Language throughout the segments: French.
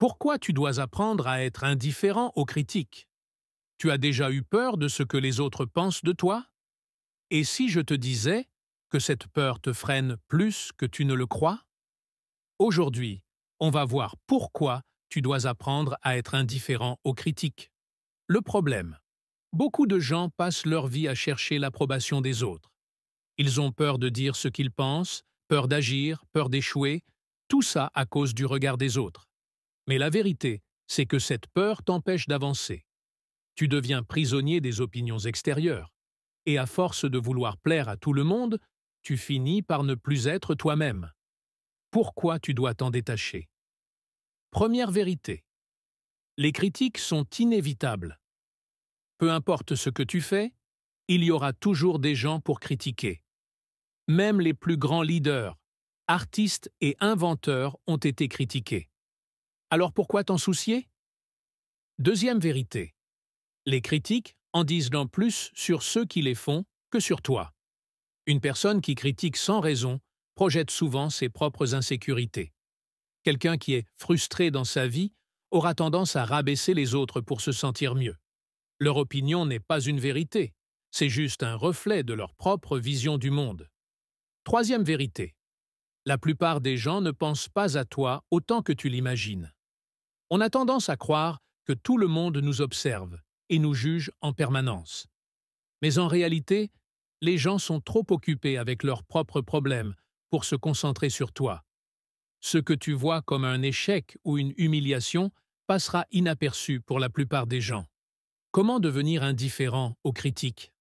Pourquoi tu dois apprendre à être indifférent aux critiques? Tu as déjà eu peur de ce que les autres pensent de toi? Et si je te disais que cette peur te freine plus que tu ne le crois? Aujourd'hui, on va voir pourquoi tu dois apprendre à être indifférent aux critiques. Le problème: beaucoup de gens passent leur vie à chercher l'approbation des autres. Ils ont peur de dire ce qu'ils pensent, peur d'agir, peur d'échouer, tout ça à cause du regard des autres. Mais la vérité, c'est que cette peur t'empêche d'avancer. Tu deviens prisonnier des opinions extérieures. Et à force de vouloir plaire à tout le monde, tu finis par ne plus être toi-même. Pourquoi tu dois t'en détacher? Première vérité: les critiques sont inévitables. Peu importe ce que tu fais, il y aura toujours des gens pour critiquer. Même les plus grands leaders, artistes et inventeurs ont été critiqués. Alors pourquoi t'en soucier? Deuxième vérité: les critiques en disent long plus sur ceux qui les font que sur toi. Une personne qui critique sans raison projette souvent ses propres insécurités. Quelqu'un qui est frustré dans sa vie aura tendance à rabaisser les autres pour se sentir mieux. Leur opinion n'est pas une vérité, c'est juste un reflet de leur propre vision du monde. Troisième vérité: la plupart des gens ne pensent pas à toi autant que tu l'imagines. On a tendance à croire que tout le monde nous observe et nous juge en permanence. Mais en réalité, les gens sont trop occupés avec leurs propres problèmes pour se concentrer sur toi. Ce que tu vois comme un échec ou une humiliation passera inaperçu pour la plupart des gens. Comment devenir indifférent aux critiques?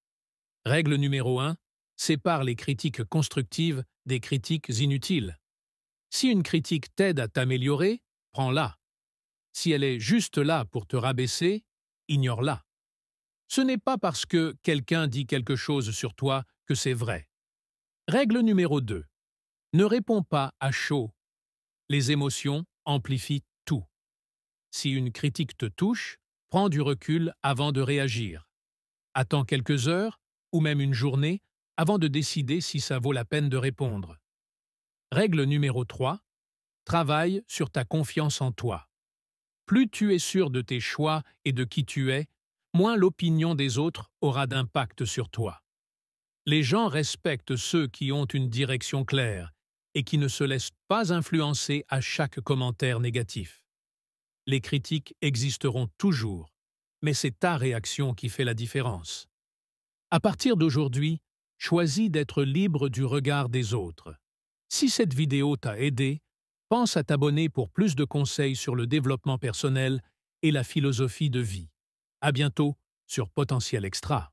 Règle numéro 1: sépare les critiques constructives des critiques inutiles. Si une critique t'aide à t'améliorer, prends-la. Si elle est juste là pour te rabaisser, ignore-la. Ce n'est pas parce que quelqu'un dit quelque chose sur toi que c'est vrai. Règle numéro 2: ne réponds pas à chaud. Les émotions amplifient tout. Si une critique te touche, prends du recul avant de réagir. Attends quelques heures, ou même une journée, avant de décider si ça vaut la peine de répondre. Règle numéro 3: travaille sur ta confiance en toi. Plus tu es sûr de tes choix et de qui tu es, moins l'opinion des autres aura d'impact sur toi. Les gens respectent ceux qui ont une direction claire et qui ne se laissent pas influencer à chaque commentaire négatif. Les critiques existeront toujours, mais c'est ta réaction qui fait la différence. À partir d'aujourd'hui, choisis d'être libre du regard des autres. Si cette vidéo t'a aidé, pense à t'abonner pour plus de conseils sur le développement personnel et la philosophie de vie. À bientôt sur Potentiel Extra.